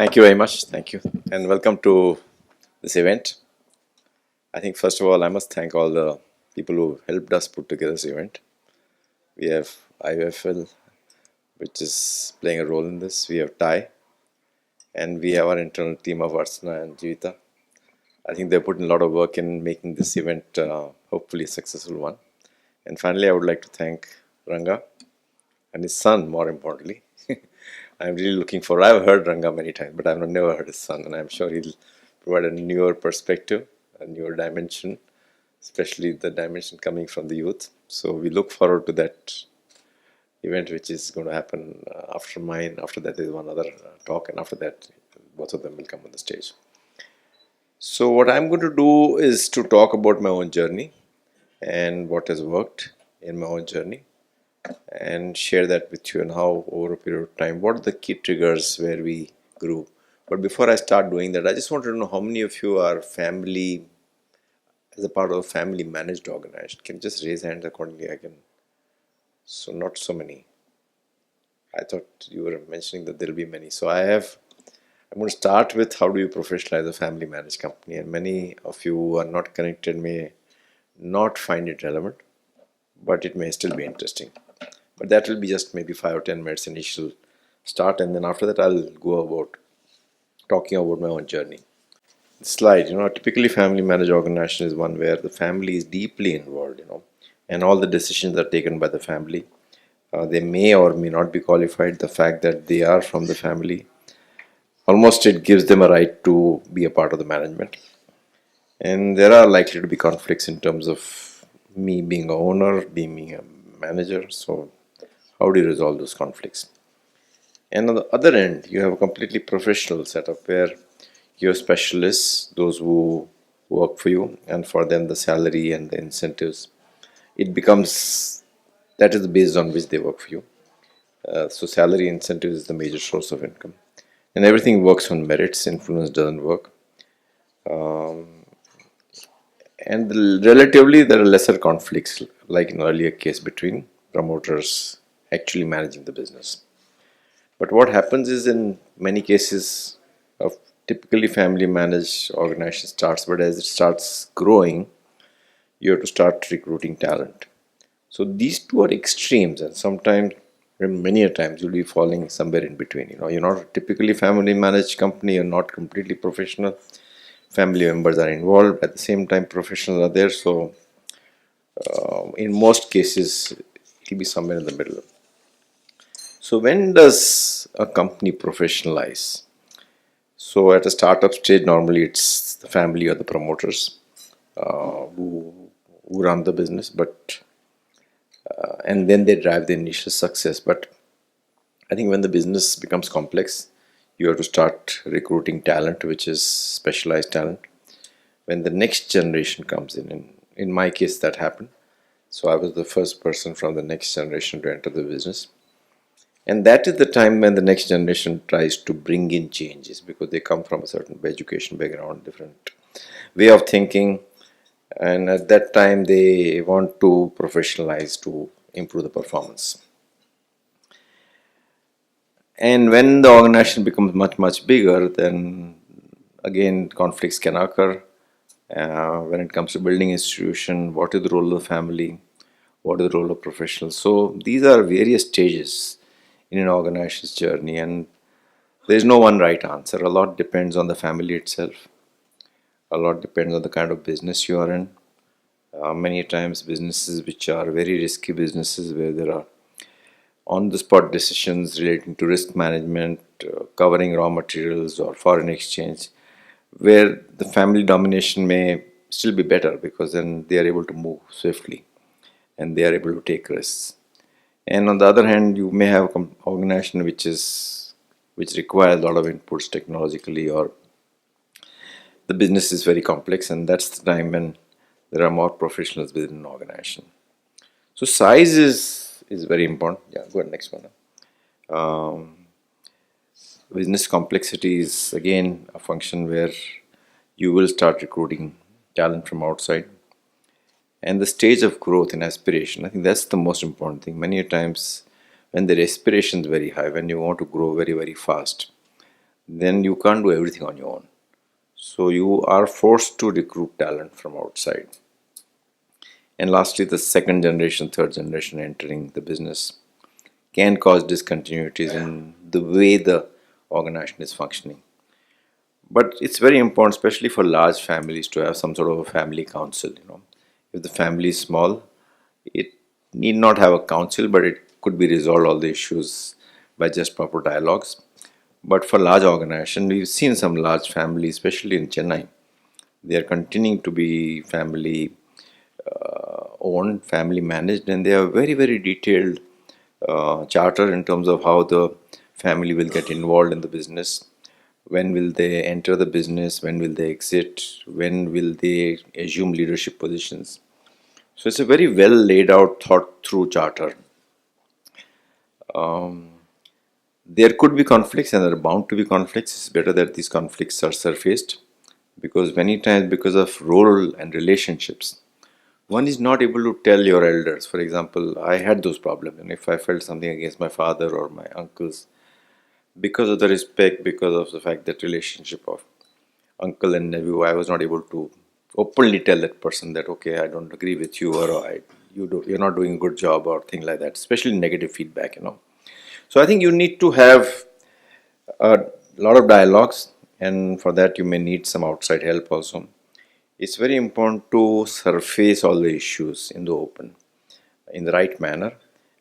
Thank you very much. Thank you. And welcome to this event. I think first of all, I must thank all the people who helped us put together this event. We have IFL, which is playing a role in this. We have Thai, and we have our internal team of Archana and Jivita. I think they put in a lot of work in making this event hopefully a successful one. And finally, I would like to thank Ranga and his son, more importantly. I'm really looking for. I've heard Ranga many times, but I've never heard his son, and I'm sure he'll provide a newer perspective, a newer dimension, especially the dimension coming from the youth. So we look forward to that event, which is going to happen after mine. After that, there's one other talk, and after that, both of them will come on the stage. So what I'm going to do is to talk about my own journey and what has worked in my own journey, and share that with you and how over a period of time, what are the key triggers where we grew. But before I start doing that, I just wanted to know how many of you are family, as a part of a family managed organization. Can you just raise hands accordingly? I can. So not so many. I thought you were mentioning that there will be many. So I'm going to start with how do you professionalize a family managed company, and many of you who are not connected may not find it relevant, but it may still be interesting. But that will be just maybe 5 or 10 minutes initial start, and then after that I'll go about talking about my own journey. Slide, typically family managed organization is one where the family is deeply involved, and all the decisions are taken by the family. They may or may not be qualified. The fact that they are from the family, almost it gives them a right to be a part of the management. And there are likely to be conflicts in terms of me being a owner, being a manager. So how do you resolve those conflicts? And on the other end, you have a completely professional setup where you have specialists, those who work for you, and for them the salary and the incentives, it becomes, that is the basis on which they work for you. So salary incentives is the major source of income. And everything works on merits, influence doesn't work. And relatively there are lesser conflicts, like in the earlier case between promoters actually managing the business. But what happens is, in many cases of typically family managed organization starts, but as it starts growing, you have to start recruiting talent. So these two are extremes, and sometimes, many a times, you'll be falling somewhere in between. You're not a typically family managed company, you're not completely professional. Family members are involved, at the same time professionals are there. So in most cases it'll be somewhere in the middle. So when does a company professionalize? So at a startup stage, normally it's the family or the promoters who run the business, but and then they drive the initial success. But I think when the business becomes complex, you have to start recruiting talent, which is specialized talent. When the next generation comes in my case that happened. So I was the first person from the next generation to enter the business. And that is the time when the next generation tries to bring in changes, because they come from a certain education background, different way of thinking. And at that time they want to professionalize to improve the performance. And when the organization becomes much, much bigger, then again conflicts can occur. When it comes to building institution, what is the role of the family? What is the role of professionals? So these are various stages in an organization's journey, and there is no one right answer. A lot depends on the family itself. A lot depends on the kind of business you are in. Many times businesses which are very risky businesses, where there are on-the-spot decisions relating to risk management, covering raw materials or foreign exchange, where the family domination may still be better, because then they are able to move swiftly and they are able to take risks. And on the other hand, you may have an organization which requires a lot of inputs technologically, or the business is very complex, and that's the time when there are more professionals within an organization. So size is very important. Yeah, go ahead, next one. Business complexity is again a function where you will start recruiting talent from outside. And the stage of growth and aspiration, I think that's the most important thing. Many times when the aspiration is very high, when you want to grow very, very fast, then you can't do everything on your own. So you are forced to recruit talent from outside. And lastly, the second generation, third generation entering the business can cause discontinuities in the way the organization is functioning. But it's very important, especially for large families, to have some sort of a family council. If the family is small, it need not have a council, but it could be resolved all the issues by just proper dialogues. But for large organization, we've seen some large families, especially in Chennai, they are continuing to be family owned, family managed, and they have very, very detailed charter in terms of how the family will get involved in the business. When will they enter the business? When will they exit? When will they assume leadership positions? So it's a very well laid out, thought through charter. There could be conflicts, and there are bound to be conflicts. It's better that these conflicts are surfaced, because many times, because of role and relationships, one is not able to tell your elders. For example, I had those problems, and if I felt something against my father or my uncles, because of the respect, because of the fact that relationship of uncle and nephew, I was not able to openly tell that person that, okay, I don't agree with you, or you're not doing a good job, or thing like that, especially negative feedback. So I think you need to have a lot of dialogues, and for that you may need some outside help also. It's very important to surface all the issues in the open in the right manner,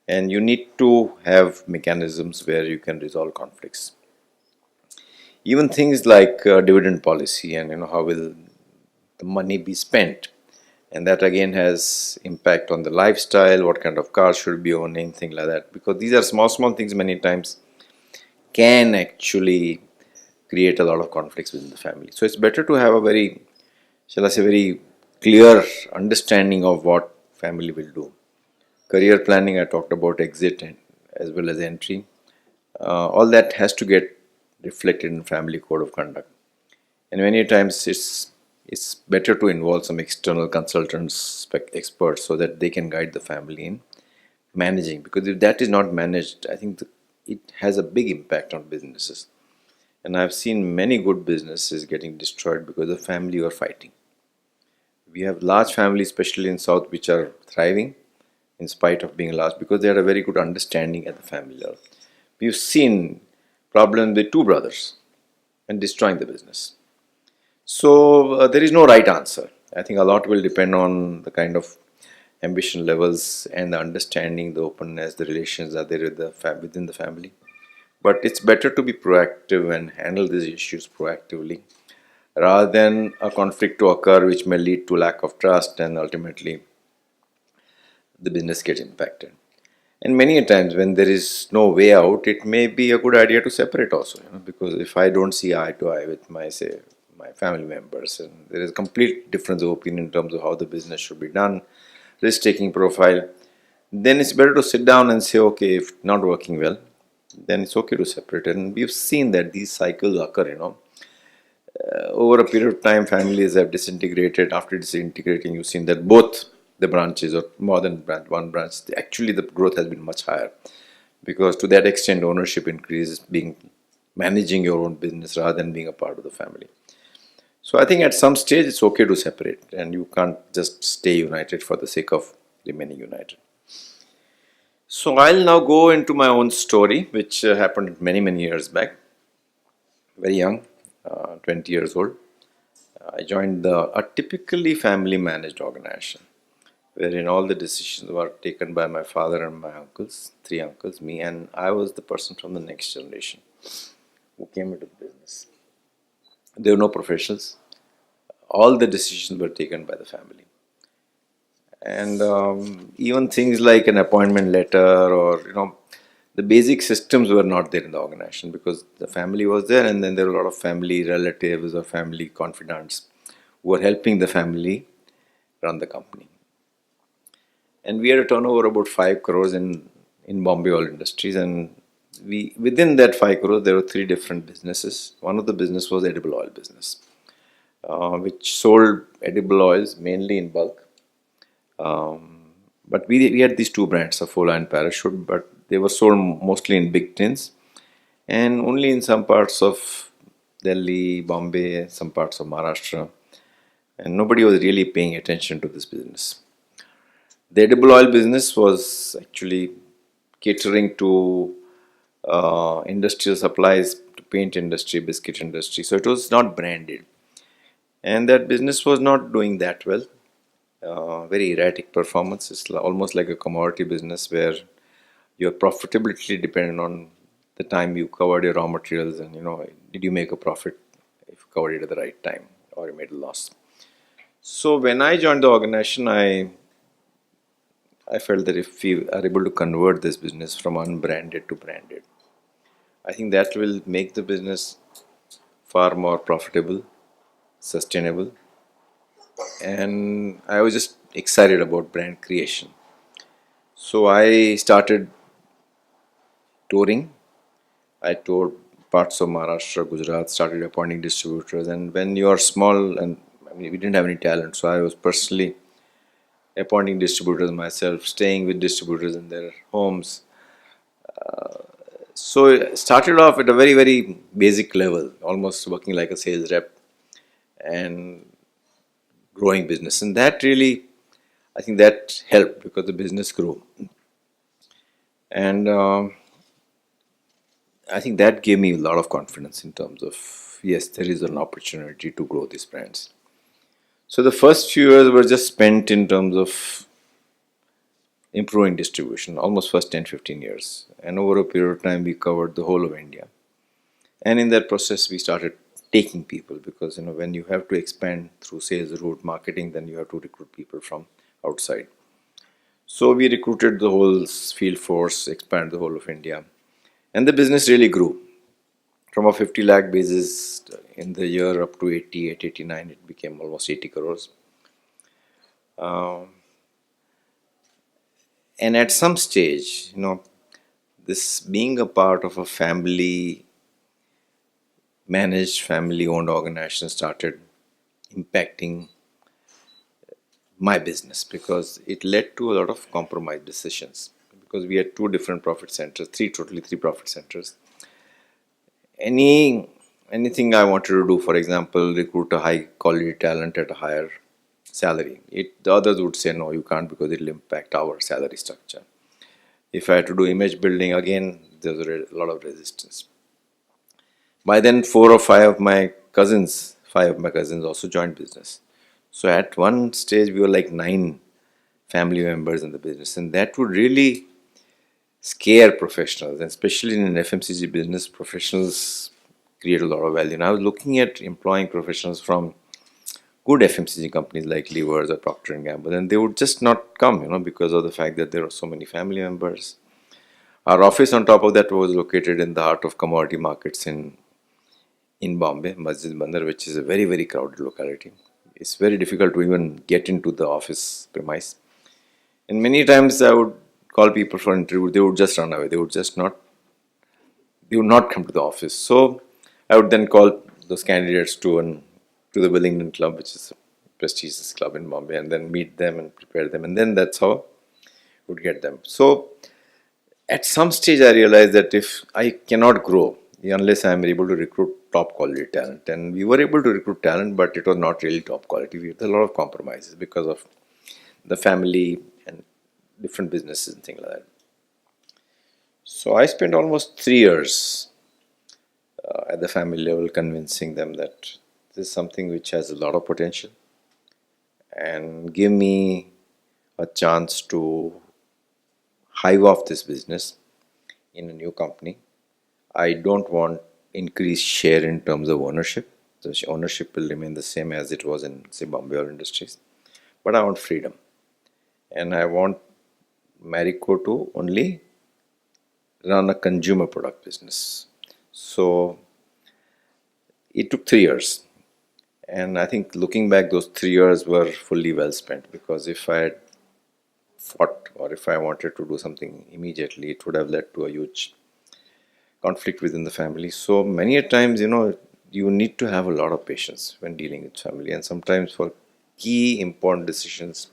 and you need to have mechanisms where you can resolve conflicts. Even things like dividend policy, and how will the money be spent, and that again has impact on the lifestyle, what kind of car should be owning, thing like that, because these are small things many times can actually create a lot of conflicts within the family. So it's better to have a very, shall I say, very clear understanding of what family will do. Career planning, I talked about exit and as well as entry. All that has to get reflected in family code of conduct. And many times it's better to involve some external consultants, experts, so that they can guide the family in managing. Because if that is not managed, I think it has a big impact on businesses. And I've seen many good businesses getting destroyed because the family are fighting. We have large families, especially in South, which are thriving in spite of being large, because they had a very good understanding at the family level. We've seen problems with two brothers and destroying the business. So there is no right answer. I think a lot will depend on the kind of ambition levels and the understanding, the openness, the relations are there within the family. But it's better to be proactive and handle these issues proactively, rather than a conflict to occur which may lead to lack of trust, and ultimately the business gets impacted. And many a times when there is no way out, it may be a good idea to separate also, because if I don't see eye to eye with my family members, and there is complete difference of opinion in terms of how the business should be done, risk taking profile, then it's better to sit down and say, okay, if not working well, then it's okay to separate. And we've seen that these cycles occur. Over a period of time, families have disintegrated. After disintegrating, you've seen that both the branches, or more than one branch, actually the growth has been much higher, because to that extent ownership increases, being managing your own business rather than being a part of the family. So I think at some stage it's okay to separate, and you can't just stay united for the sake of remaining united. So I'll now go into my own story, which happened many years back. Very young, 20 years old. I joined a typically family managed organization, wherein all the decisions were taken by my father and my uncles, three uncles, me, and I was the person from the next generation who came into the business. There were no professionals. All the decisions were taken by the family. And even things like an appointment letter, or the basic systems were not there in the organization, because the family was there, and then there were a lot of family relatives or family confidants who were helping the family run the company. And we had a turnover about 5 crores in Bombay Oil Industries, and within that 5 crores there were 3 different businesses. One of the business was edible oil business, which sold edible oils mainly in bulk. But we had these 2 brands, Saffola and Parachute, but they were sold mostly in big tins, and only in some parts of Delhi, Bombay, some parts of Maharashtra, and nobody was really paying attention to this business. The edible oil business was actually catering to industrial supplies to paint industry, biscuit industry. So it was not branded, and that business was not doing that well. Very erratic performance. It's almost like a commodity business where your profitability depended on the time you covered your raw materials, and did you make a profit if you covered it at the right time, or you made a loss. So when I joined the organization, I felt that if we are able to convert this business from unbranded to branded, I think that will make the business far more profitable, sustainable, and I was just excited about brand creation. So I started touring. I toured parts of Maharashtra, Gujarat, started appointing distributors. And when you are small, and I mean, we didn't have any talent, so I was personally appointing distributors myself, staying with distributors in their homes. So it started off at a very, very basic level, almost working like a sales rep and growing business. And that really, I think that helped because the business grew. And I think that gave me a lot of confidence in terms of, yes, there is an opportunity to grow these brands. So the first few years were just spent in terms of improving distribution, almost first 10-15 years. And over a period of time, we covered the whole of India. And in that process, we started taking people because, when you have to expand through sales route, marketing, then you have to recruit people from outside. So we recruited the whole field force, expand the whole of India. And the business really grew. From a 50 lakh basis in the year up to 88, 89, it became almost 80 crores. And at some stage, this being a part of a family managed, family owned organization started impacting my business because it led to a lot of compromise decisions. Because we had two different profit centers, totally three profit centers. Anything I wanted to do, for example, recruit a high quality talent at a higher salary, the others would say no, you can't because it will impact our salary structure. If I had to do image building, again, there's a lot of resistance. By then, five of my cousins also joined business. So at one stage, we were like 9 family members in the business, and that would really scare professionals, and especially in an FMCG business, professionals create a lot of value. And I was looking at employing professionals from good FMCG companies like Levers or Procter and Gamble, and they would just not come, because of the fact that there are so many family members. Our office, on top of that, was located in the heart of commodity markets in Bombay, Masjid Bandar, which is a very, very crowded locality. It's very difficult to even get into the office premise. And many times I would call people for interview, they would just run away. They would not come to the office. So I would then call those candidates to the Wellington Club, which is a prestigious club in Bombay, and then meet them and prepare them. And then that's how I would get them. So at some stage, I realized that if I cannot grow unless I am able to recruit top quality talent, and we were able to recruit talent, but it was not really top quality. We had a lot of compromises because of the family and different businesses and things like that. So I spent almost 3 years at the family level convincing them that this is something which has a lot of potential and give me a chance to hive off this business in a new company. I don't want increased share in terms of ownership. The ownership will remain the same as it was in, say, Bombay Oil Industries. But I want freedom. And I want Marico to only run a consumer product business. So it took 3 years. And I think looking back, those 3 years were fully well spent, because if I had fought or if I wanted to do something immediately, it would have led to a huge conflict within the family. So many a times, you need to have a lot of patience when dealing with family. And sometimes for key important decisions,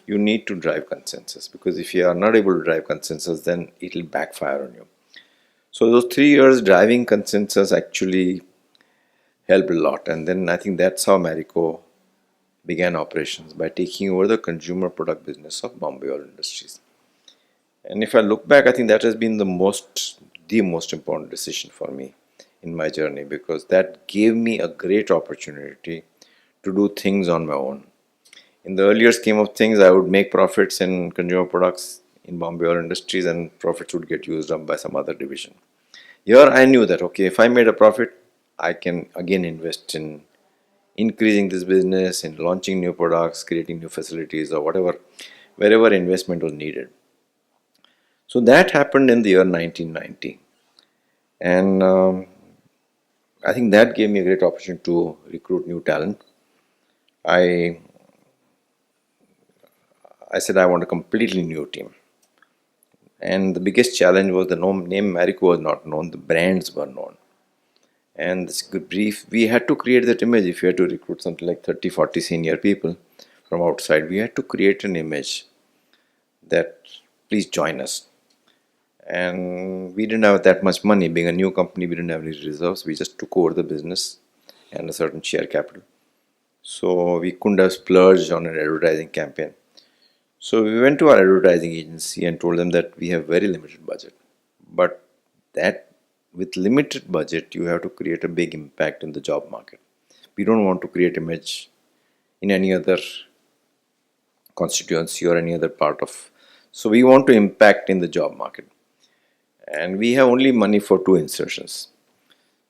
you need to drive consensus, because if you are not able to drive consensus, then it will backfire on you. So those 3 years driving consensus actually helped a lot. And then I think that's how Marico began operations, by taking over the consumer product business of Bombay Oil Industries. And if I look back, I think that has been the most important decision for me in my journey, because that gave me a great opportunity to do things on my own. In the earlier scheme of things, I would make profits in consumer products in Bombay Oil Industries, and profits would get used up by some other division. Here I knew that, okay, if I made a profit, I can again invest in increasing this business, in launching new products, creating new facilities, or whatever, wherever investment was needed. So that happened in the year 1990. And I think that gave me a great opportunity to recruit new talent. I said I want a completely new team. And the biggest challenge was the name Marico was not known, the brands were known. And this good brief, we had to create that image. If you had to recruit something like 30, 40 senior people from outside, we had to create an image that please join us. And we didn't have that much money. Being a new company, we didn't have any reserves. We just took over the business and a certain share capital. So we couldn't have splurged on an advertising campaign. So we went to our advertising agency and told them that we have very limited budget. But that with limited budget, you have to create a big impact in the job market. We don't want to create image in any other constituency or any other part of. So we want to impact in the job market. And we have only money for 2 insertions.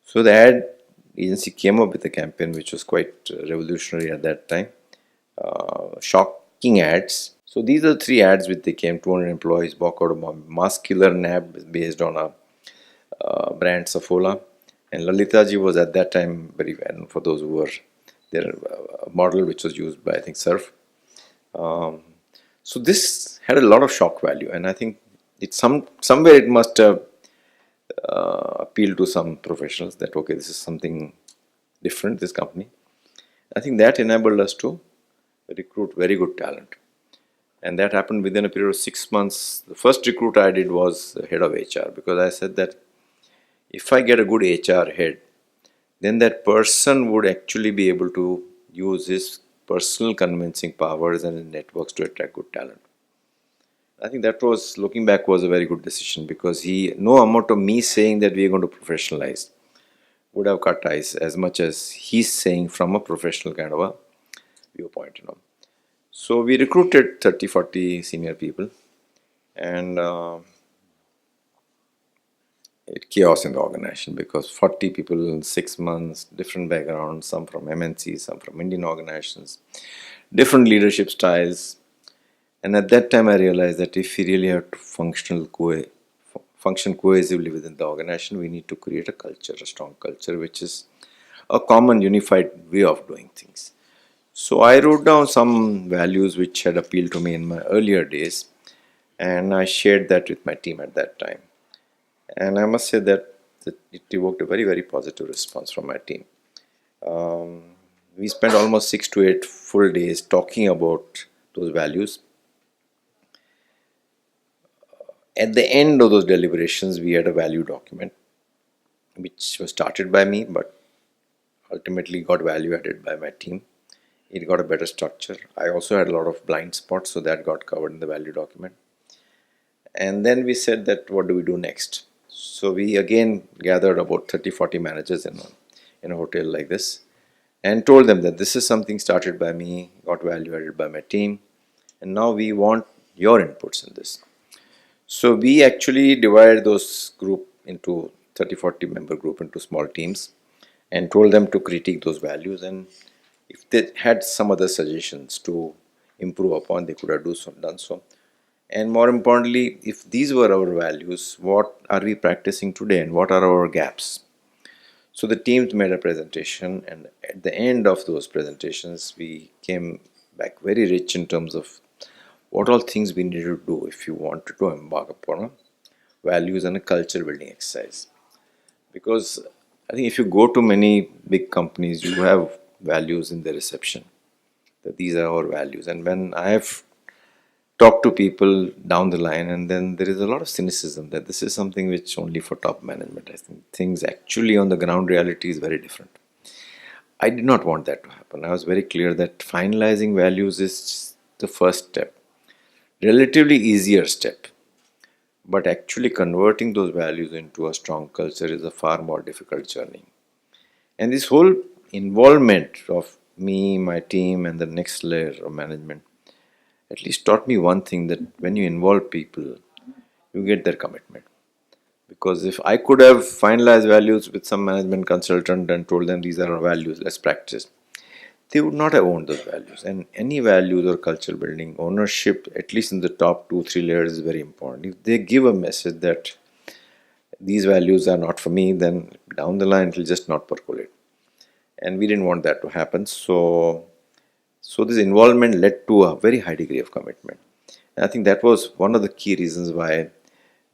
So the ad agency came up with a campaign which was quite revolutionary at that time. Shocking ads. So these are 3 ads which they came. 200 employees walk out of muscular nab based on a brand Saffola. And Lalita ji was at that time very well, for those who were their model, which was used by, I think, Surf. So this had a lot of shock value, and I think it's somewhere it must have appealed to some professionals that, okay, this is something different, this company. I think that enabled us to recruit very good talent. And that happened within a period of 6 months. The first recruit I did was the head of HR, because I said that if I get a good HR head, then that person would actually be able to use his personal convincing powers and his networks to attract good talent. I think that was, looking back, was a very good decision, because no amount of me saying that we are going to professionalize would have cut ice as much as he's saying from a professional kind of a viewpoint, So we recruited 30, 40 senior people, and it chaos in the organization, because 40 people in 6 months, different backgrounds, some from MNCs, some from Indian organizations, different leadership styles. And at that time I realized that if we really have to function cohesively within the organization, we need to create a culture, a strong culture, which is a common unified way of doing things. So I wrote down some values which had appealed to me in my earlier days, and I shared that with my team at that time. And I must say that it evoked a very, very positive response from my team. We spent almost 6 to 8 full days talking about those values. At the end of those deliberations, we had a value document which was started by me, but ultimately got value added by my team. It got a better structure. I also had a lot of blind spots, so that got covered in the value document. And then we said that, what do we do next? So we again gathered about 30, 40 managers in a hotel like this, and told them that this is something started by me, got value added by my team, and now we want your inputs in this. So we actually divided those group into 30, 40 member group into small teams, and told them to critique those values, and if they had some other suggestions to improve upon, they could have done so. And more importantly, if these were our values, what are we practicing today and what are our gaps? So the teams made a presentation, and at the end of those presentations, we came back very rich in terms of what all things we need to do if you wanted to embark upon a values and a culture building exercise. Because I think if you go to many big companies, you have values in the reception, that these are our values. And when I have talked to people down the line, and then there is a lot of cynicism that this is something which only for top management. I think things actually on the ground reality is very different. I did not want that to happen. I was very clear that finalizing values is the first step, relatively easier step. But actually converting those values into a strong culture is a far more difficult journey. And this whole involvement of me, my team, and the next layer of management at least taught me one thing, that when you involve people, you get their commitment. Because if I could have finalized values with some management consultant and told them these are our values, let's practice, they would not have owned those values. And any values or culture building, ownership, at least in the top 2-3 layers, is very important. If they give a message that these values are not for me, then down the line it will just not percolate. And we didn't want that to happen. So this involvement led to a very high degree of commitment. And I think that was one of the key reasons why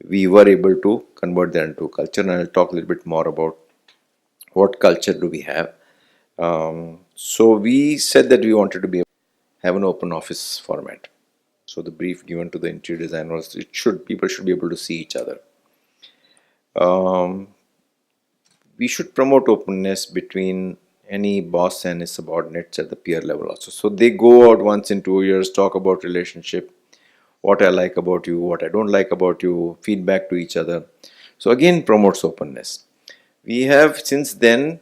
we were able to convert that into culture. And I'll talk a little bit more about what culture do we have. So we said that we wanted to have an open office format. So the brief given to the interior designer was people should be able to see each other. We should promote openness between any boss and his subordinates at the peer level also. So they go out once in 2 years, talk about relationship, what I like about you, what I don't like about you, feedback to each other. So again, promotes openness. We have since then,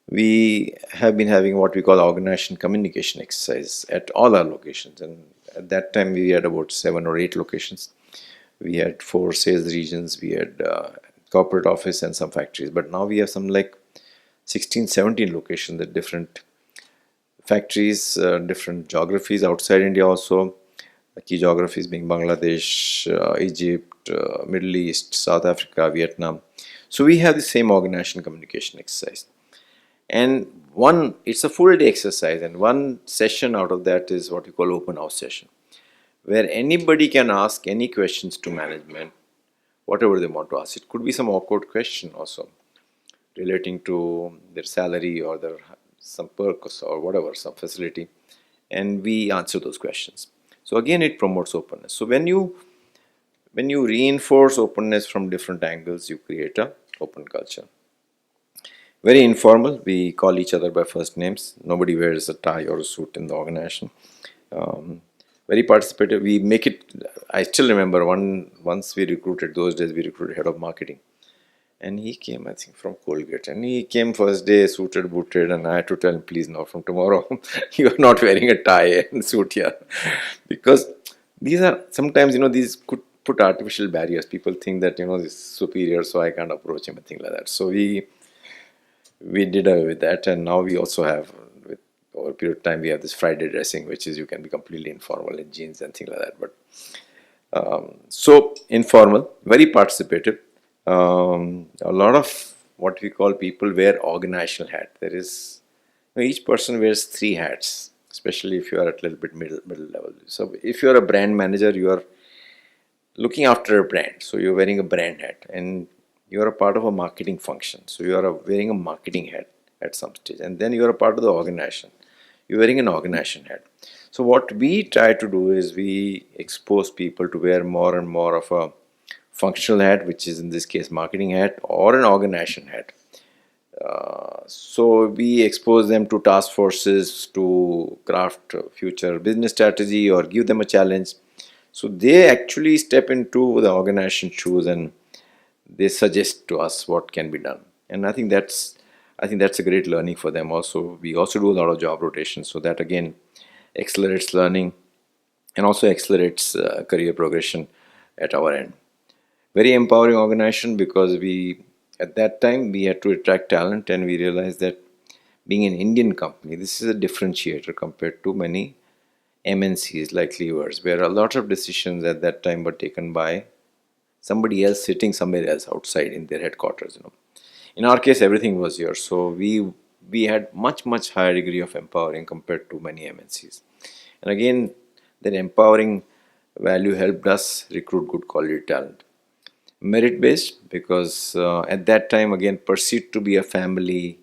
we have been having what we call organization communication exercise at all our locations. And at that time, we had about 7 or 8 locations. We had 4 sales regions, we had corporate office and some factories. But now we have some like 16, 17 locations at different factories, different geographies outside India also. The key geographies being Bangladesh, Egypt, Middle East, South Africa, Vietnam. So we have the same organization communication exercise. And it's a full day exercise, and one session out of that is what we call open house session, where anybody can ask any questions to management, whatever they want to ask. It could be some awkward question also, relating to their salary or some perks or whatever, some facility, and we answer those questions. So again, it promotes openness. So when you reinforce openness from different angles, you create a open culture. Very informal. We call each other by first names. Nobody wears a tie or a suit in the organization. Very participative. We make it. I still remember once we recruited, those days we recruited head of marketing. And he came, I think, from Colgate. And he came first day, suited, booted, and I had to tell him, please, now from tomorrow, you are not wearing a tie and suit here. Because these are, sometimes, these could put artificial barriers. People think that, this is superior, so I can't approach him and things like that. So we did away with that. And now we also have, over a period of time, we have this Friday dressing, which is you can be completely informal in jeans and things like that. But so informal, very participative. A lot of what we call people wear organizational hat. There is, each person wears 3 hats, especially if you are at a little bit middle level. So if you are a brand manager, you are looking after a brand. So you're wearing a brand hat, and you are a part of a marketing function. So you are wearing a marketing hat at some stage, and then you are a part of the organization. You're wearing an organization hat. So what we try to do is we expose people to wear more and more of a functional hat, which is in this case marketing hat, or an organization hat. So we expose them to task forces to craft future business strategy or give them a challenge. So they actually step into the organization shoes and they suggest to us what can be done. And I think that's a great learning for them also. We also do a lot of job rotation, so that again accelerates learning and also accelerates career progression at our end. Very empowering organization, because at that time we had to attract talent, and we realized that being an Indian company, this is a differentiator compared to many MNCs like Levers, where a lot of decisions at that time were taken by somebody else sitting somewhere else outside in their headquarters. In our case, everything was here, so we had much higher degree of empowering compared to many MNCs. And again, that empowering value helped us recruit good quality talent. Merit based, because at that time, again, perceived to be a family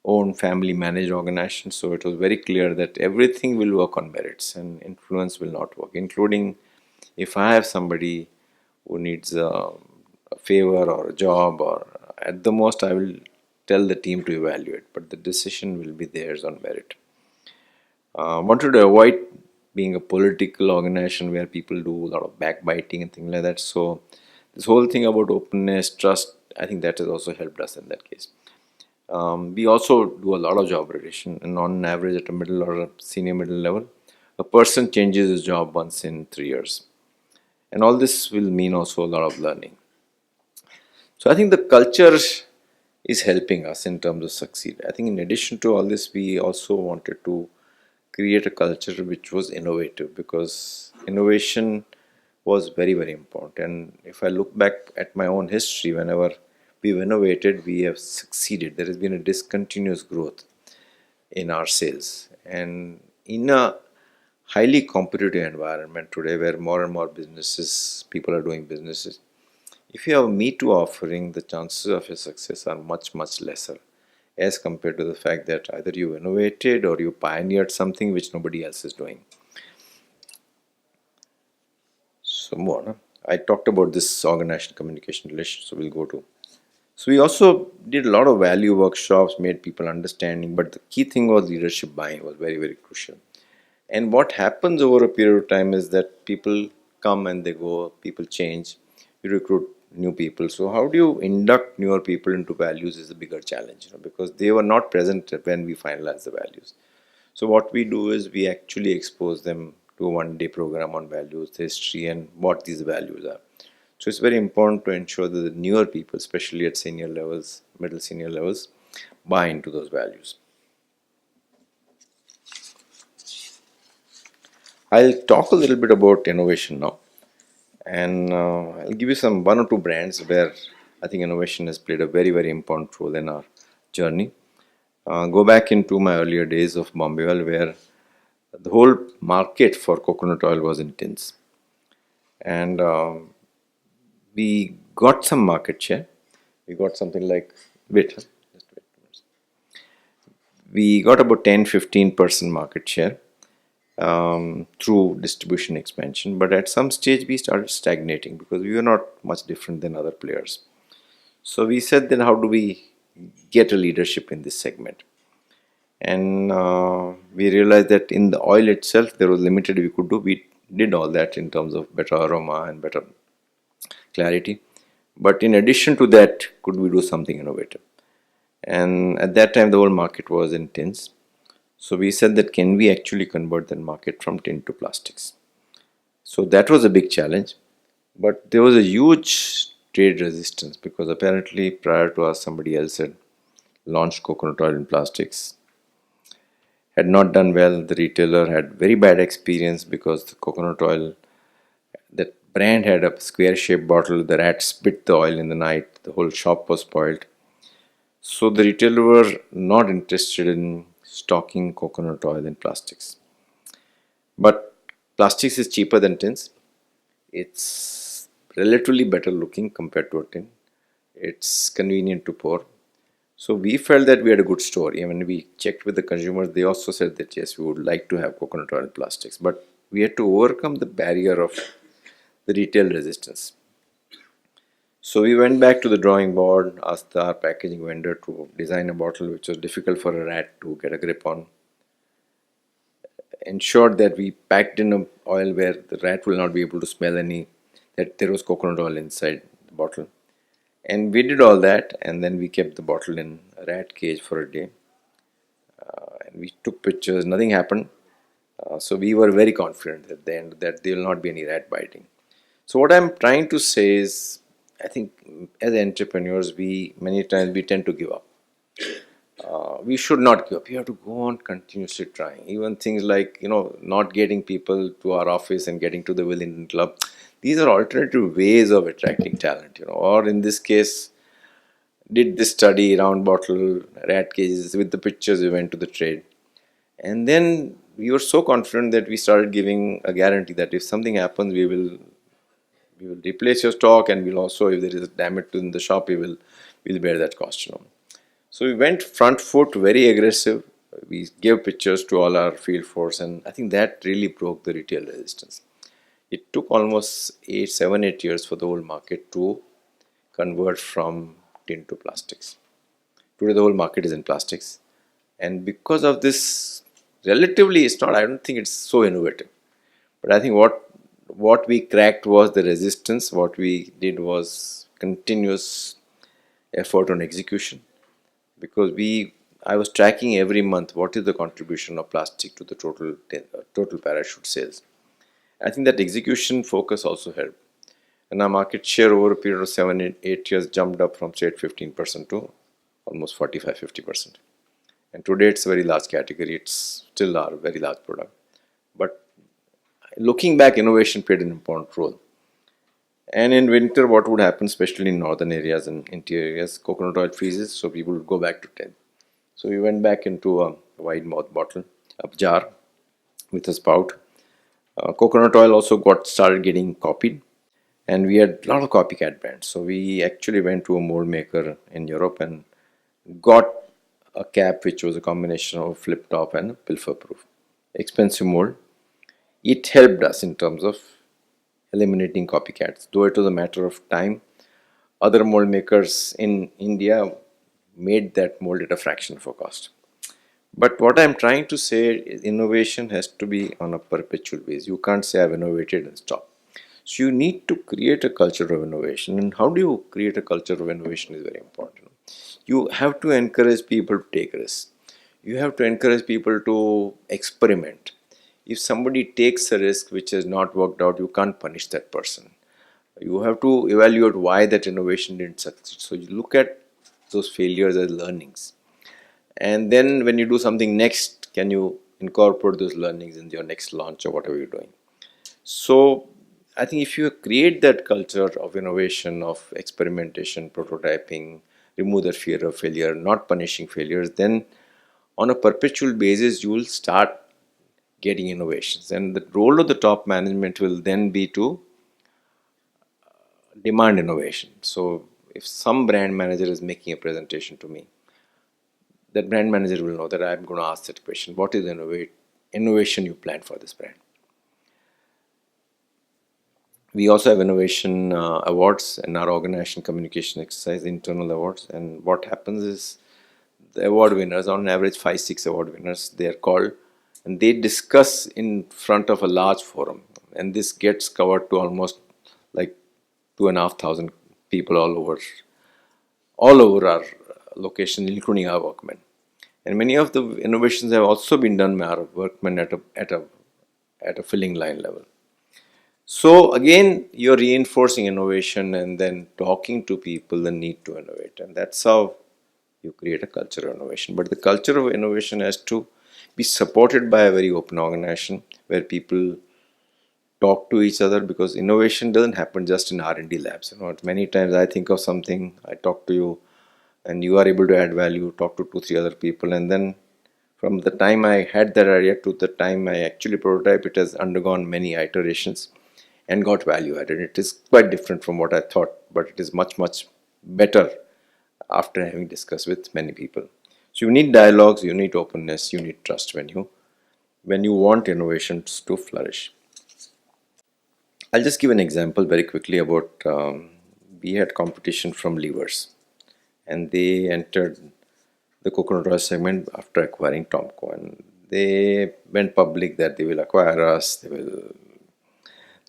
owned, family managed organization, so it was very clear that everything will work on merits and influence will not work, including if I have somebody who needs a favor or a job, or at the most I will tell the team to evaluate, but but the decision will be theirs on merit. Wanted to avoid being a political organization where people do a lot of backbiting and things like that. So this whole thing about openness, trust, I think that has also helped us in that case. We also do a lot of job rotation, and on average, at a middle or a senior middle level, a person changes his job once in 3 years, and all this will mean also a lot of learning. So I think the culture is helping us in terms of succeed. I think in addition to all this, we also wanted to create a culture which was innovative, because innovation was very, very important. And if I look back at my own history, whenever we've innovated, we have succeeded. There has been a discontinuous growth in our sales. And in a highly competitive environment today, where more and more businesses, people are doing businesses, if you have a Me Too offering, the chances of your success are much, much lesser as compared to the fact that either you innovated or you pioneered something which nobody else is doing. So more, I talked about this organizational communication relation, so we'll go to. So we also did a lot of value workshops, made people understanding, but the key thing was leadership buy-in was very, very crucial. And what happens over a period of time is that people come and they go, people change, you recruit new people. So how do you induct newer people into values is a bigger challenge, because they were not present when we finalized the values. So what we do is we actually expose them to a one-day program on values, history, and what these values are. So it's very important to ensure that the newer people, especially at senior levels, middle senior levels, buy into those values. I'll talk a little bit about innovation now, and I'll give you some one or two brands where I think innovation has played a very, very important role in our journey. Go back into my earlier days of Bombay, where the whole market for coconut oil was in tins, and we got some market share. We got something like, wait, we got about 10-15% market share through distribution expansion. But at some stage, we started stagnating because we were not much different than other players. So we said, then how do we get a leadership in this segment? And we realized that in the oil itself, there was limited we could do. We did all that in terms of better aroma and better clarity. But in addition to that, could we do something innovative? And at that time, the whole market was in tins. So we said that can we actually convert that market from tin to plastics? So that was a big challenge. But there was a huge trade resistance, because apparently prior to us, somebody else had launched coconut oil in plastics. Had not done well. The retailer had very bad experience because the coconut oil, that brand had a square shaped bottle. The rat spit the oil in the night. The whole shop was spoiled. So the retailer were not interested in stocking coconut oil in plastics. But plastics is cheaper than tins. It's relatively better looking compared to a tin. It's convenient to pour. So we felt that we had a good story. I mean, we checked with the consumers. They also said that yes, we would like to have coconut oil in plastics. But we had to overcome the barrier of the retail resistance. So we went back to the drawing board, asked our packaging vendor to design a bottle which was difficult for a rat to get a grip on. Ensured that we packed in an oil where the rat will not be able to smell that there was coconut oil inside the bottle. And we did all that, and then we kept the bottle in a rat cage for a day. And we took pictures, nothing happened. So we were very confident at the end that there will not be any rat biting. So what I'm trying to say is, I think as entrepreneurs, many times we tend to give up. We should not give up. We have to go on continuously trying. Even things like, not getting people to our office and getting to the Willing Club. These are alternative ways of attracting talent, Or in this case, did this study, round bottle, rat cages, with the pictures, we went to the trade. And then we were so confident that we started giving a guarantee that if something happens, we will replace your stock, and we'll also, if there is damage in the shop, we'll bear that cost. So we went front foot, very aggressive. We gave pictures to all our field force, and I think that really broke the retail resistance. It took almost 7-8 years for the whole market to convert from tin to plastics. Today the whole market is in plastics. And because of this, relatively, it's not, I don't think it's so innovative. But I think what we cracked was the resistance. What we did was continuous effort on execution, because I was tracking every month what is the contribution of plastic to the total parachute sales. I think that execution focus also helped, and our market share over a period of 7 8 years jumped up from, say, 15% to almost 45 50%. And today it's a very large category. It's still our very large product. But looking back, innovation played an important role. And in winter, what would happen, especially in northern areas and interior areas, coconut oil freezes, so people would go back to 10. So we went back into a wide mouth bottle, a jar with a spout. Coconut oil also started getting copied, and we had a lot of copycat brands. So we actually went to a mold maker in Europe and got a cap which was a combination of flip top and pilfer proof. Expensive mold. It helped us in terms of eliminating copycats, though it was a matter of time. Other mold makers in India made that mold at a fraction of a cost. But what I'm trying to say is innovation has to be on a perpetual basis. You can't say I've innovated and stop. So you need to create a culture of innovation. And how do you create a culture of innovation is very important. You have to encourage people to take risks. You have to encourage people to experiment. If somebody takes a risk which has not worked out, you can't punish that person. You have to evaluate why that innovation didn't succeed. So you look at those failures as learnings. And then when you do something next, can you incorporate those learnings in your next launch or whatever you're doing? So I think if you create that culture of innovation, of experimentation, prototyping, remove the fear of failure, not punishing failures, then on a perpetual basis, you will start getting innovations. And the role of the top management will then be to demand innovation. So if some brand manager is making a presentation to me, that brand manager will know that I'm going to ask that question. What is the innovation you plan for this brand? We also have innovation awards in our organization communication exercise, internal awards. And what happens is the award winners, on average 5 6 award winners, they are called and they discuss in front of a large forum. And this gets covered to almost like 2,500 people all over our location, including our workmen. And many of the innovations have also been done by our workmen at a filling line level. So again, you're reinforcing innovation and then talking to people the need to innovate. And that's how you create a culture of innovation. But the culture of innovation has to be supported by a very open organization where people talk to each other, because innovation doesn't happen just in R&D labs. Many times I think of something, I talk to you, and you are able to add value, talk to 2 3 other people, and then from the time I had that idea to the time I actually prototype, it has undergone many iterations and got value added. It is quite different from what I thought, but it is much, much better after having discussed with many people. So you need dialogues, you need openness, you need trust when you want innovations to flourish. I'll just give an example very quickly about we had competition from levers, and they entered the coconut oil segment after acquiring Tomco, and they went public that they will acquire us, they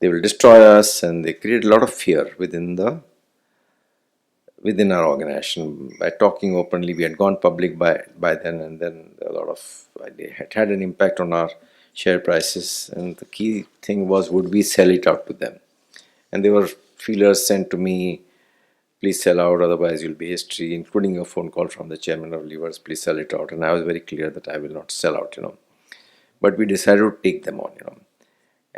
will destroy us, and they created a lot of fear within our organization. By talking openly, we had gone public by then, and then a lot of it had an impact on our share prices. And the key thing was, would we sell it out to them? And there were feelers sent to me, please sell out, otherwise you'll be history, including a phone call from the chairman of levers, please sell it out. And I was very clear that I will not sell out, but we decided to take them on,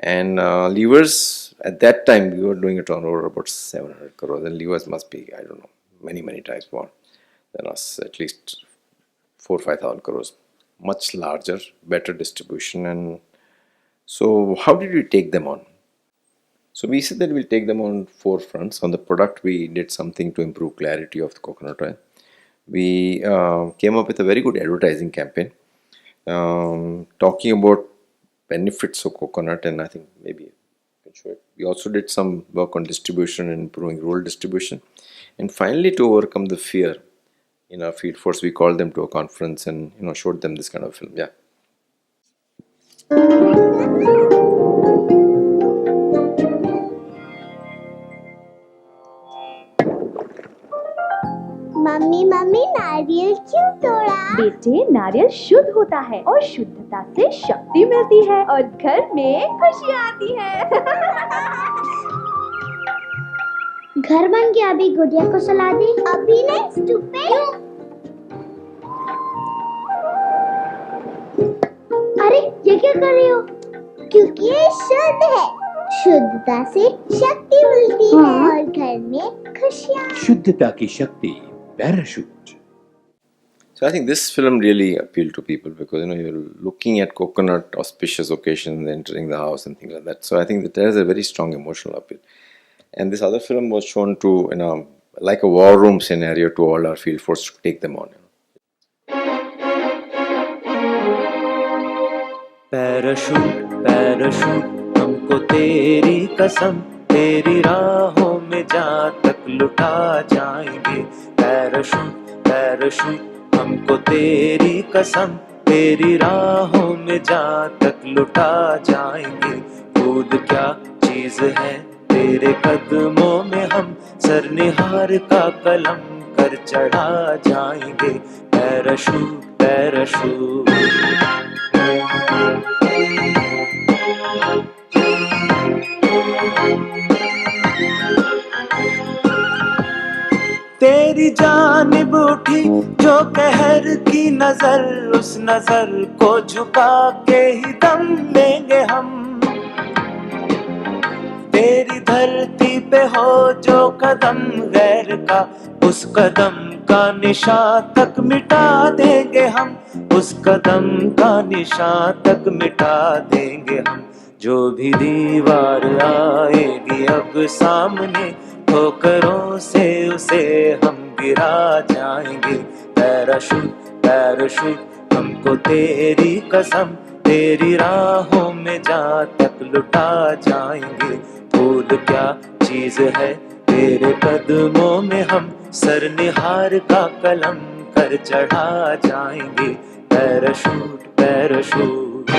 And levers, at that time, we were doing a turnover about 700 crores, and levers must be, I don't know, many times more than us, at least 4 5,000 crores, much larger, better distribution. And so how did we take them on? So we said that we'll take them on 4 fronts. On the product, we did something to improve clarity of the coconut oil. We came up with a very good advertising campaign, talking about benefits of coconut, and I think maybe we also did some work on distribution and improving rural distribution. And finally, to overcome the fear in our field force, we called them to a conference and showed them this kind of film. Yeah. Mummy mummy नारियल क्यों तोड़ा? बेटे, नारियल शुद्ध होता है और शुद्धता से शक्ति मिलती है और घर में खुशियाँ आती है। घर बन गया, अभी गुड़िया को सुला दे। अभी नहीं, स्टूपिड। अरे ये क्या कर रही हो? क्योंकि ये शुद्ध है, शुद्धता से शक्ति मिलती है और घर में खुशियाँ। शुद्धता की शक्ति, parachute. So I think this film really appealed to people because you're looking at coconut auspicious occasions, entering the house and things like that. So I think that there is a very strong emotional appeal. And this other film was shown to like a war room scenario to all our field force to take them on. Parachute parachute हमको तेरी कसम, तेरी राहों में जहाँ तक लुटा जाएंगे। पैराशूट पैराशूट हमको तेरी कसम, तेरी राहों में जहाँ तक लुटा जाएंगे। कूद क्या चीज है तेरे कदमों में, हम सर निहार का कलम कर चढ़ा जाएंगे। Parachute parachute. तेरी जानिब उठी जो कहर की नजर, उस नजर को झुका के ही दम लेंगे हम। तेरी धरती पे हो जो कदम गैर का, उस कदम का निशान तक मिटा देंगे हम, उस कदम का निशान तक मिटा देंगे हम। जो भी दीवार आएगी अब सामने, ठोकरों से उसे हम गिरा जाएंगे। पैराशूट पैराशूट हमको तेरी कसम, तेरी राहों में जहाँ तक लुटा जाएंगे। फूल क्या चीज है तेरे कदमों में, हम सर निहार का कलम कर चढ़ा जाएंगे। Parachute parachute.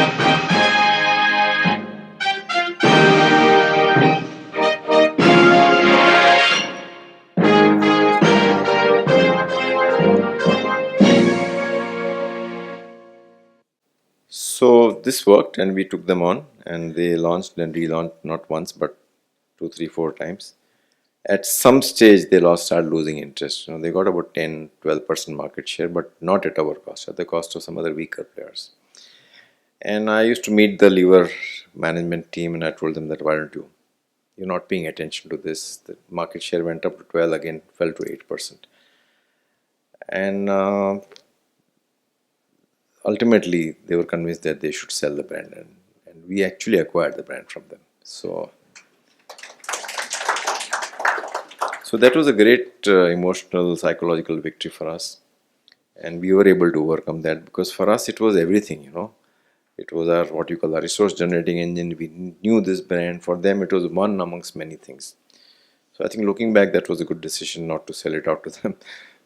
So this worked and we took them on and they launched and relaunched not once but 2, 3, 4 times. At some stage they started losing interest. They got about 10, 12% market share, but not at our cost, at the cost of some other weaker players. And I used to meet the Lever management team and I told them that why don't you're not paying attention to this. The market share went up to 12, again fell to 8%. And ultimately they were convinced that they should sell the brand, and we actually acquired the brand from them. So that was a great emotional, psychological victory for us, and we were able to overcome that because for us it was everything. It was our what you call a resource generating engine. We knew this brand. For them it was one amongst many things. So I think looking back, that was a good decision not to sell it out to them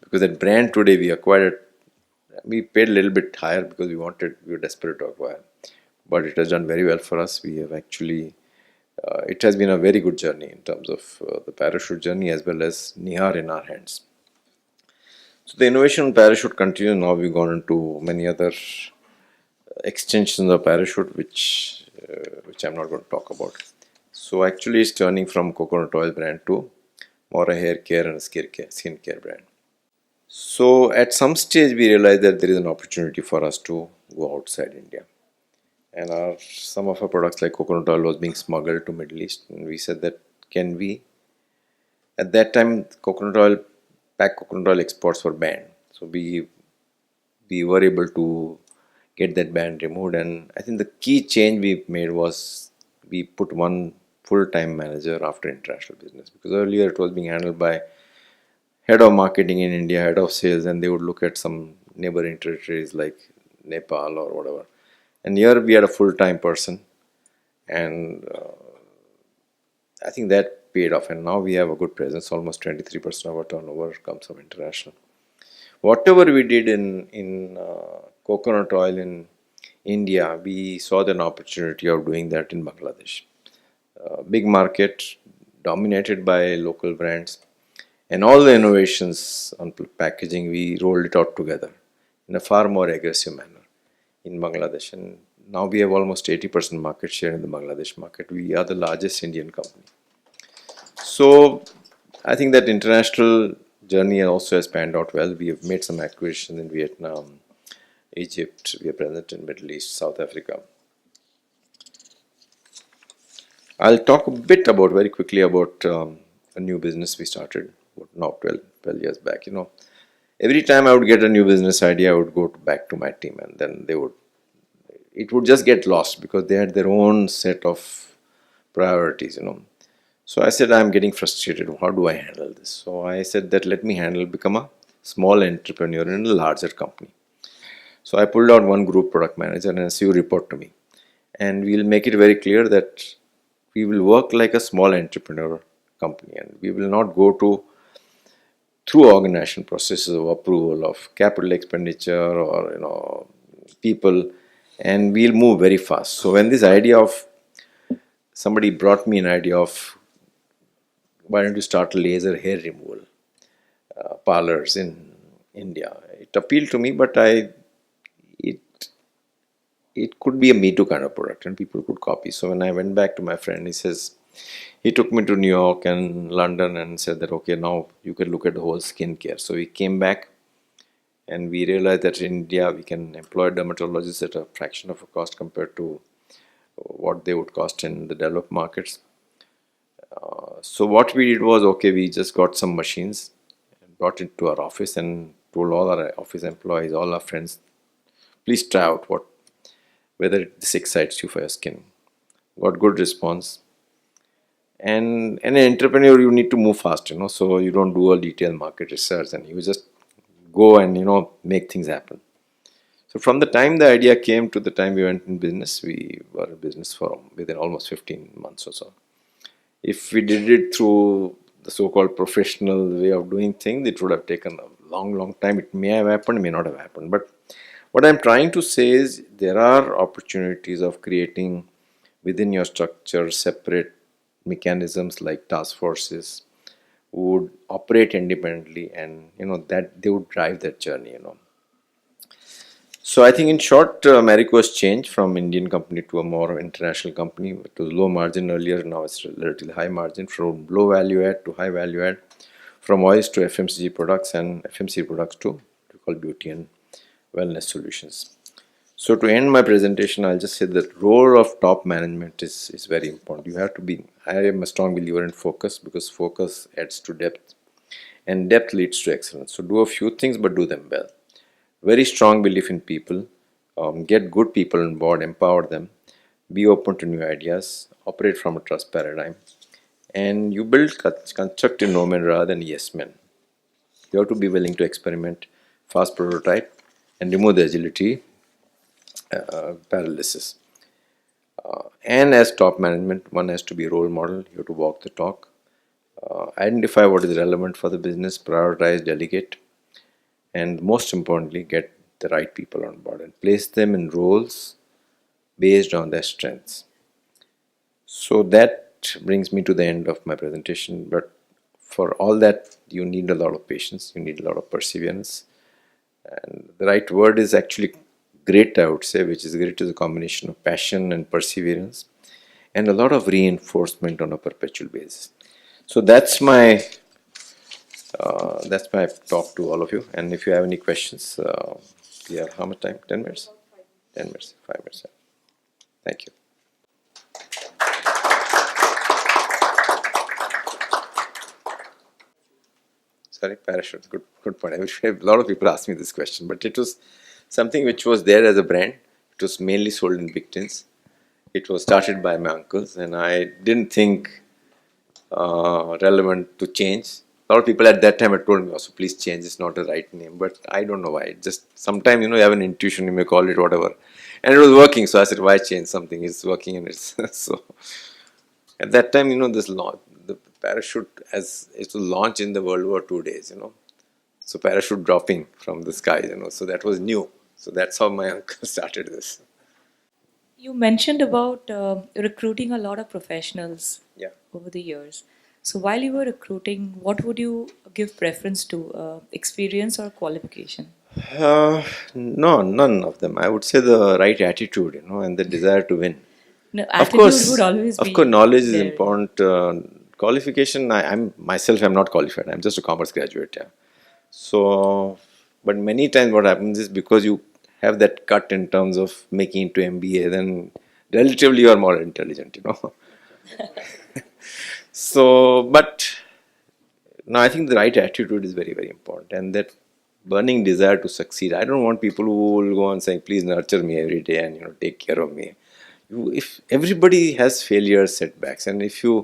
because that brand today we acquired it. We paid a little bit higher because we were desperate to acquire, but it has done very well for us. We have actually, it has been a very good journey in terms of the parachute journey as well as Nihar in our hands. So the innovation on parachute continues. Now we've gone into many other extensions of parachute, which I'm not going to talk about. So actually it's turning from coconut oil brand to more a hair care and a skin care brand. So at some stage we realized that there is an opportunity for us to go outside India, and some of our products like coconut oil was being smuggled to Middle East, and we said that can we, at that time packed coconut oil exports were banned, so we were able to get that ban removed. And I think the key change we made was we put one full-time manager after international business, because earlier it was being handled by head of marketing in India, head of sales, and they would look at some neighboring territories like Nepal or whatever. And here we had a full-time person, and I think that paid off. And now we have a good presence. Almost 23% of our turnover comes from international. Whatever we did in coconut oil in India, we saw an opportunity of doing that in Bangladesh. Big market dominated by local brands, and all the innovations on packaging, we rolled it out together in a far more aggressive manner in Bangladesh. And now we have almost 80% market share in the Bangladesh market. We are the largest Indian company. So I think that international journey also has panned out well. We have made some acquisitions in Vietnam, Egypt. We are present in Middle East, South Africa. I'll talk a bit about very quickly about a new business we started now 12 years back. Every time I would get a new business idea, I would go back to my team, and then it would just get lost because they had their own set of priorities. So I said, I'm getting frustrated. How do I handle this? So I said that let me become a small entrepreneur in a larger company. So I pulled out one group product manager and said, you report to me. And we'll make it very clear that we will work like a small entrepreneur company, and we will not go through organization processes of approval of capital expenditure or people, and we'll move very fast. So when this idea of somebody brought me an idea of why don't you start laser hair removal parlors in India, it appealed to me, but it could be a Me Too kind of product and people could copy. So when I went back to my friend, he took me to New York and London and said that, okay, now you can look at the whole skincare. So we came back and we realized that in India we can employ dermatologists at a fraction of a cost compared to what they would cost in the developed markets. So what we did was, okay, we just got some machines, brought it to our office and told all our office employees, all our friends, please try out whether this excites you for your skin. Got good response. And an entrepreneur, you need to move fast, so you don't do a detailed market research and you just go and, make things happen. So from the time the idea came to the time we went in business, we were in business for within almost 15 months or so. If we did it through the so-called professional way of doing things, it would have taken a long time. It may have happened, may not have happened. But what I'm trying to say is there are opportunities of creating within your structure separate mechanisms like task forces would operate independently, and that they would drive that journey. So I think in short, Marico has changed from Indian company to a more international company. It was low margin earlier, now it's relatively high margin, from low value add to high value add, from oils to FMCG products and FMCG products to what we call beauty and wellness solutions. So to end my presentation, I'll just say that role of top management is very important. You have to be, I am a strong believer in focus, because focus adds to depth and depth leads to excellence. So do a few things but do them well. Very strong belief in people, get good people on board, empower them, be open to new ideas, operate from a trust paradigm, and you build constructive no men rather than yes men. You have to be willing to experiment, fast prototype, and remove the agility paralysis. And as top management, one has to be a role model. You have to walk the talk, identify what is relevant for the business, prioritize, delegate, and most importantly, get the right people on board and place them in roles based on their strengths. So that brings me to the end of my presentation. But for all that, you need a lot of patience, you need a lot of perseverance, and the right word is actually grit, I would say, which is grit is a combination of passion and perseverance and a lot of reinforcement on a perpetual basis. So that's my talk to all of you. And if you have any questions, we have how much time? 10 minutes? 10 minutes, 5 minutes. Thank you. Sorry, parachute. Good point. A lot of people ask me this question, but it was something which was there as a brand. It was mainly sold in big tins. It was started by my uncles, and I didn't think relevant to change. A lot of people at that time had told me, also, please change, it's not the right name. But I don't know why. It just sometimes, you have an intuition, you may call it whatever. And it was working, so I said, why change something? It's working, and it's so. At that time, the parachute, as it was launched in the World War II days, So parachute dropping from the sky, so that was new. So that's how my uncle started this. You mentioned about recruiting a lot of professionals Yeah. over the years. So while you were recruiting, what would you give preference to, experience or qualification? No, none of them. I would say the right attitude, and the desire to win. No, Of attitude would course, always of be course, knowledge is there. important. Qualification, I'm myself, I'm not qualified. I'm just a commerce graduate. Yeah. So, but many times what happens is because you have that cut in terms of making into MBA, then relatively you are more intelligent. So, but no, I think the right attitude is very, very important, and that burning desire to succeed. I don't want people who will go on saying, "Please nurture me every day and take care of me." If everybody has failures, setbacks, and if you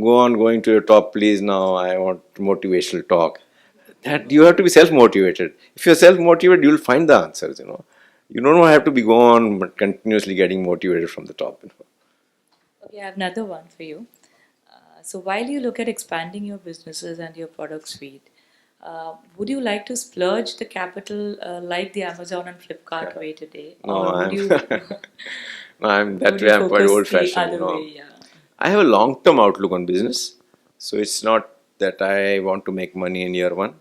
go on going to your top, please now I want motivational talk. That you have to be self-motivated. If you're self-motivated, you'll find the answers. You don't have to be go on but continuously getting motivated from the top. Okay, I have another one for you. So while you look at expanding your businesses and your product suite, would you like to splurge the capital like the Amazon and Flipkart way today, No, or would I'm you no, I'm that would way. you I'm quite focus the old-fashioned. other way? Yeah. I have a long-term outlook on business, so it's not that I want to make money in year one.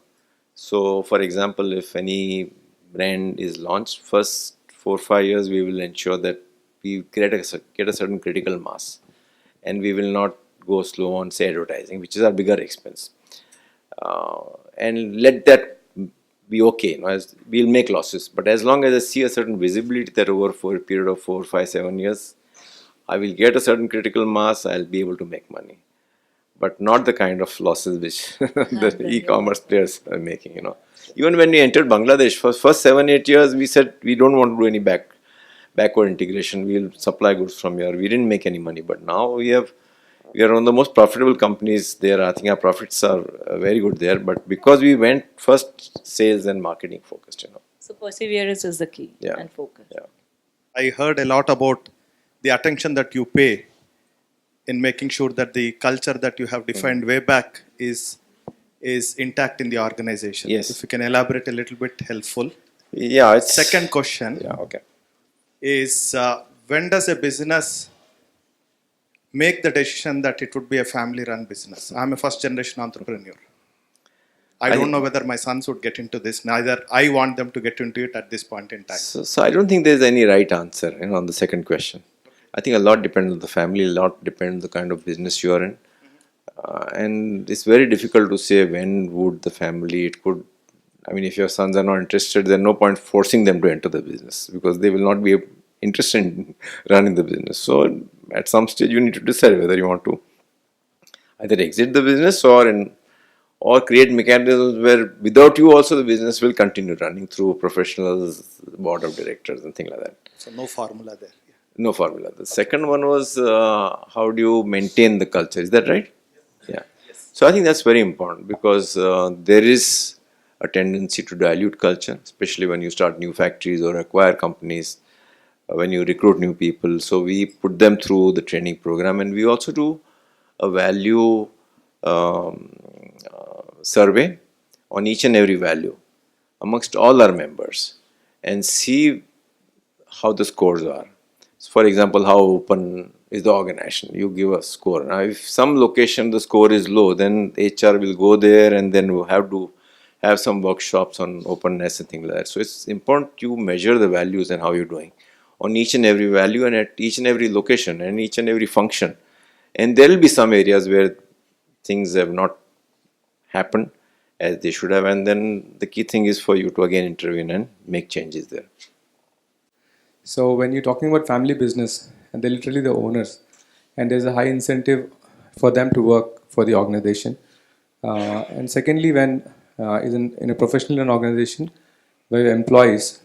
So, for example, if any brand is launched, first 4 5 years we will ensure that we get a certain critical mass, and we will not go slow on say advertising, which is our bigger expense, and let that be okay. As we'll make losses, but as long as I see a certain visibility that over for a period of 4 5 7 years, I will get a certain critical mass, I'll be able to make money, but not the kind of losses which the Then e-commerce players are making. Even when we entered Bangladesh, for first 7 8 years, we said we don't want to do any backward integration. We'll supply goods from here. We didn't make any money, but now we are one of the most profitable companies there. I think our profits are very good there, but because we went first sales and marketing focused. So perseverance is the key Yeah. and focus. Yeah. I heard a lot about the attention that you pay in making sure that the culture that you have defined way back is intact in the organization. Yes. If you can elaborate a little bit, helpful. Yeah. It's Second question Yeah. Okay. is when does a business make the decision that it would be a family-run business? I'm a first-generation entrepreneur. I don't know whether my sons would get into this. Neither I want them to get into it at this point in time. So I don't think there's any right answer on the second question. I think a lot depends on the family, a lot depends on the kind of business you are in. And it's very difficult to say when would the family, if your sons are not interested, there's no point forcing them to enter the business because they will not be interested in running the business. So at some stage you need to decide whether you want to either exit the business or create mechanisms where without you also the business will continue running through professionals, board of directors and things like that. So no formula there. No formula. The second one was how do you maintain the culture? Is that right? Yeah. So I think that's very important because there is a tendency to dilute culture, especially when you start new factories or acquire companies, when you recruit new people. So we put them through the training program, and we also do a value survey on each and every value amongst all our members and see how the scores are. So for example, how open is the organization? You give a score. Now, if some location the score is low, then HR will go there and then we'll have to have some workshops on openness and things like that. So it's important you measure the values and how you're doing on each and every value and at each and every location and each and every function. And there will be some areas where things have not happened as they should have, and then the key thing is for you to again intervene and make changes there. So when you're talking about family business, and they're literally the owners, and there's a high incentive for them to work for the organization. And secondly, when in a professional organization where employees,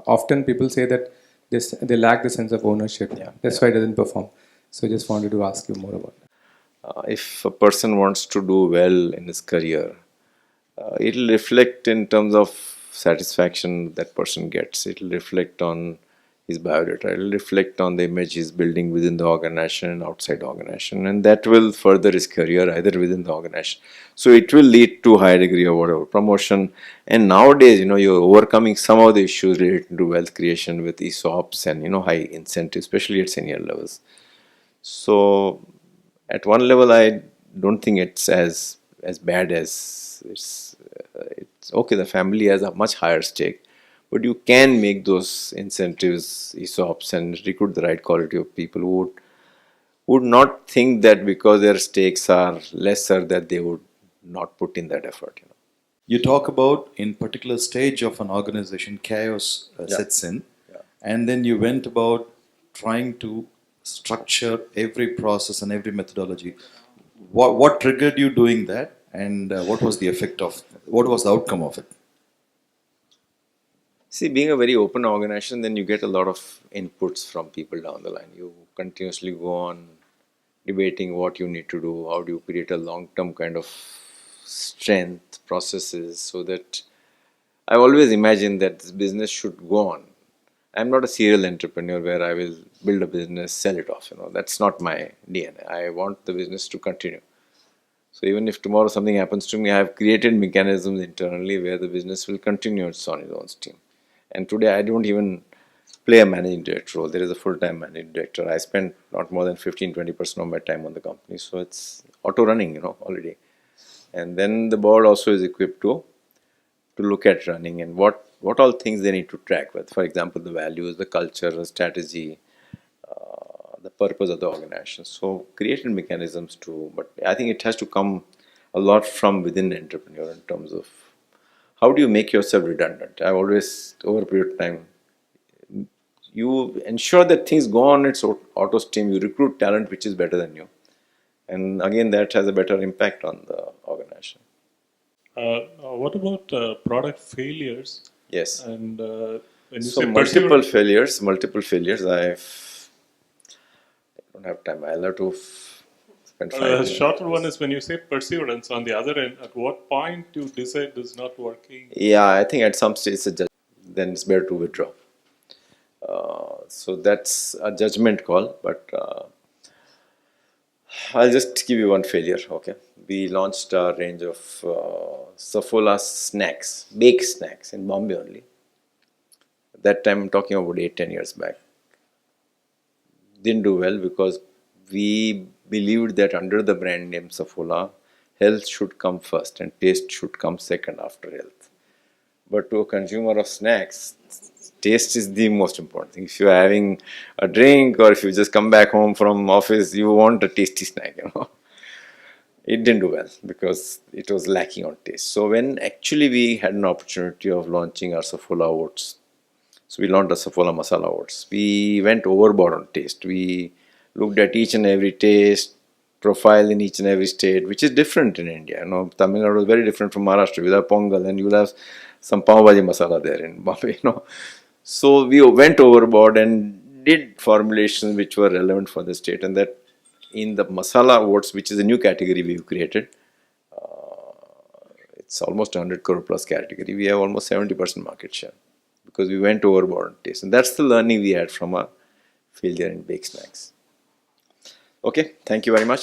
often people say that they lack the sense of ownership. Yeah. That's why it doesn't perform. So just wanted to ask you more about that. If a person wants to do well in his career, it will reflect in terms of satisfaction that person gets. It will reflect on his biodata. It will reflect on the image he's building within the organization and outside the organization, and that will further his career either within the organization. So it will lead to higher degree of whatever promotion. And nowadays, you're overcoming some of the issues related to wealth creation with ESOPs and high incentives, especially at senior levels. So at one level, I don't think it's as bad as it's okay. The family has a much higher stake, but you can make those incentives, ESOPs, and recruit the right quality of people who would not think that because their stakes are lesser that they would not put in that effort. You talk about in particular stage of an organization, chaos sets in, and then you went about trying to structure every process and every methodology. What triggered you doing that, and what was the outcome of it? See, being a very open organization, then you get a lot of inputs from people down the line. You continuously go on debating what you need to do, how do you create a long-term kind of strength, processes, so that I've always imagined that this business should go on. I'm not a serial entrepreneur where I will build a business, sell it off. That's not my DNA. I want the business to continue. So even if tomorrow something happens to me, I have created mechanisms internally where the business will continue on its own steam. And today I don't even play a managing director role. There is a full-time managing director. I spend not more than 15-20% of my time on the company. So it's auto-running, already. And then the board also is equipped to look at running and what all things they need to track with. For example, the values, the culture, the strategy, the purpose of the organization. So created mechanisms too, but I think it has to come a lot from within the entrepreneur in terms of how do you make yourself redundant. I've always, over a period of time, you ensure that things go on its auto stream, you recruit talent which is better than you. And again, that has a better impact on the organization. What about product failures? Yes. And when you So say multiple failures, I don't have time. I'll have to spend 5 the minutes. shorter one is when you say perseverance. On the other end, at what point you decide this is not working? Yeah, I think at some stage it's a judgment. Then it's better to withdraw. So that's a judgment call, but I'll just give you one failure. Okay, we launched a range of Saffola snacks, baked snacks in Bombay only. At that time, I'm talking about 8-10 years back. Didn't do well because we believed that under the brand name Saffola, health should come first and taste should come second after health. But to a consumer of snacks, taste is the most important thing. If you're having a drink or if you just come back home from office, you want a tasty snack, It didn't do well because it was lacking on taste. So when actually we had an opportunity of launching our Saffola oats, so we launched the Saffola masala oats, we went overboard on taste. We looked at each and every taste profile in each and every state, which is different in India. Tamil Nadu is very different from Maharashtra. You'll have Pongal and you'll have some pav bhaji masala there in Bombay, So we went overboard and did formulations which were relevant for the state, and that in the masala oats, which is a new category we've created, it's almost 100 crore plus category. We have almost 70% market share because we went overboard on taste, and that's the learning we had from our failure in baked snacks. Okay, thank you very much.